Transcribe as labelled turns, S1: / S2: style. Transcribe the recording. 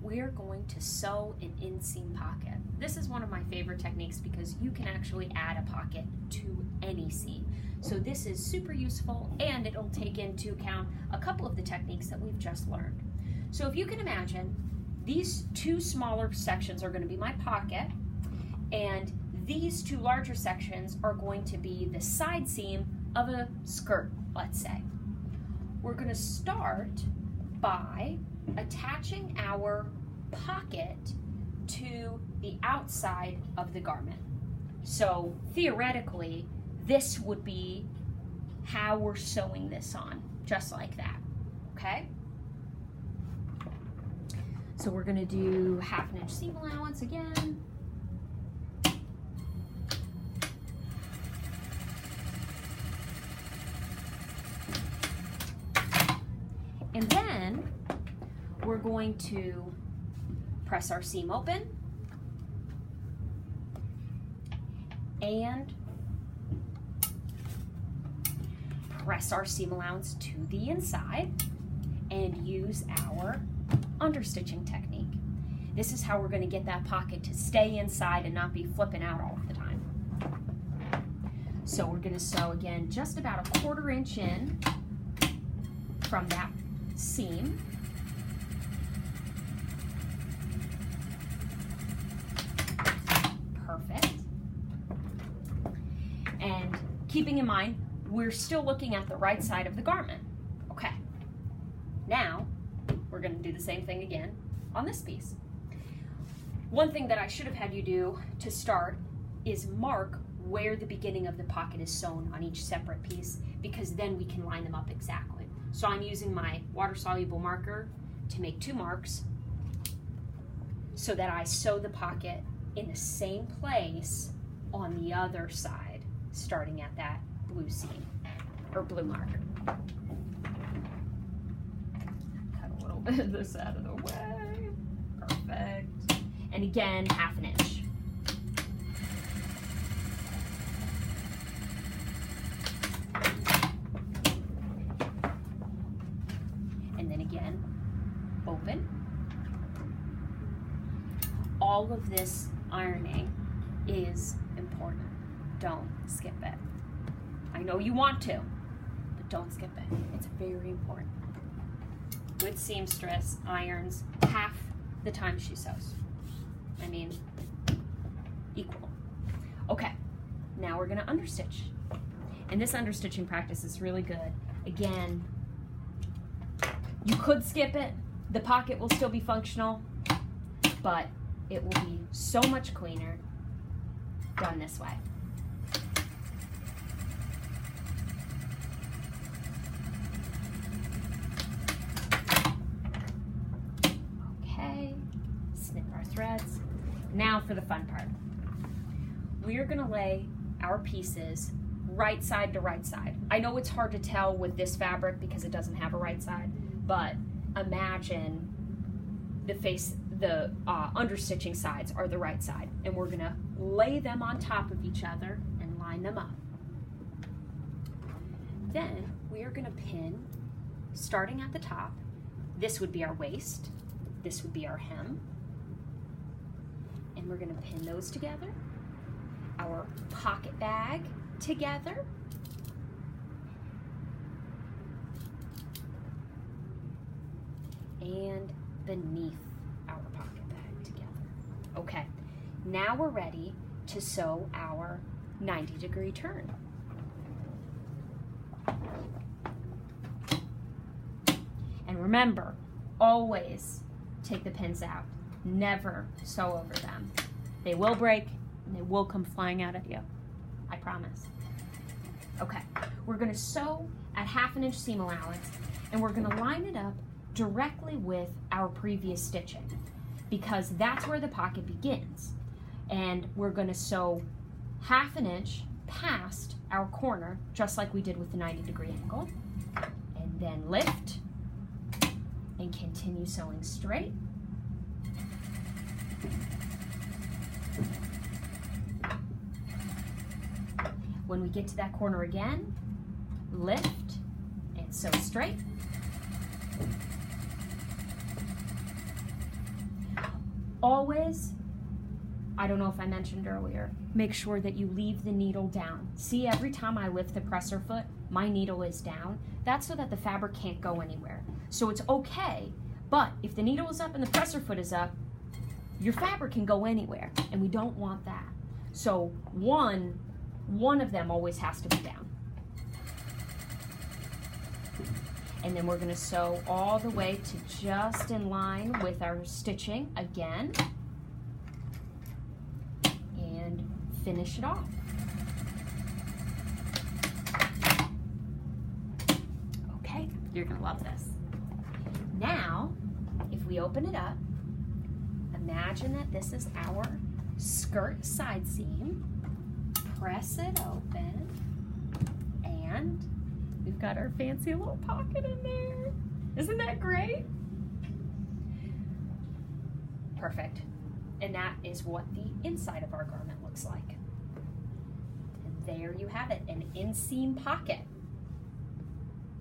S1: we are going to sew an inseam pocket. This is one of my favorite techniques because you can actually add a pocket to any seam. So this is super useful, and it'll take into account a couple of the techniques that we've just learned. So if you can imagine, these two smaller sections are going to be my pocket, and these two larger sections are going to be the side seam of a skirt, let's say. We're going to start by attaching our pocket to the outside of the garment. So theoretically, this would be how we're sewing this on, just like that, okay? So we're gonna do 1/2 inch seam allowance again. And then we're going to press our seam open and press our seam allowance to the inside and use our understitching technique. This is how we're going to get that pocket to stay inside and not be flipping out all of the time. So we're going to sew again just about 1/4 inch in from that seam. Perfect. And keeping in mind, we're still looking at the right side of the garment. Okay. Now, we're going to do the same thing again on this piece. One thing that I should have had you do to start is mark where the beginning of the pocket is sewn on each separate piece, because then we can line them up exactly. So I'm using my water-soluble marker to make 2 marks so that I sew the pocket in the same place on the other side, starting at that blue seam, or blue marker. Cut a little bit of this out of the way. Perfect. And again, 1/2 inch. And then again, open. All of this ironing is important. Don't skip it. I know you want to, but don't skip it. It's very important. Good seamstress irons half the time she sews. I mean, equal. Okay, now we're gonna understitch. And this understitching practice is really good. Again, you could skip it. The pocket will still be functional, but it will be so much cleaner done this way. Okay, snip our threads. Now for the fun part. We are gonna lay our pieces right side to right side. I know it's hard to tell with this fabric because it doesn't have a right side, but imagine the understitching sides are the right side, and we're gonna lay them on top of each other and line them up. Then we are gonna pin, starting at the top. This would be our waist, this would be our hem, and we're gonna pin those together, our pocket bag together, and beneath our pocket bag together. Okay, now we're ready to sew our 90-degree turn. And remember, always take the pins out. Never sew over them. They will break and they will come flying out at you. I promise. Okay, we're gonna sew at 1/2 inch seam allowance, and we're gonna line it up directly with our previous stitching, because that's where the pocket begins. And we're gonna sew 1/2 inch past our corner, just like we did with the 90-degree angle, and then lift and continue sewing straight. When we get to that corner again, lift and sew straight. always, I don't know if I mentioned earlier, make sure that you leave the needle down. See, every time I lift the presser foot, my needle is down. That's so that the fabric can't go anywhere. So it's okay, but if the needle is up and the presser foot is up, your fabric can go anywhere, and we don't want that. So one of them always has to be down. And then we're gonna sew all the way to just in line with our stitching again, and finish it off. Okay, you're gonna love this. Now, if we open it up, imagine that this is our skirt side seam. Press it open, and we've got our fancy little pocket in there. Isn't that great? Perfect. And that is what the inside of our garment looks like. And there you have it, an inseam pocket.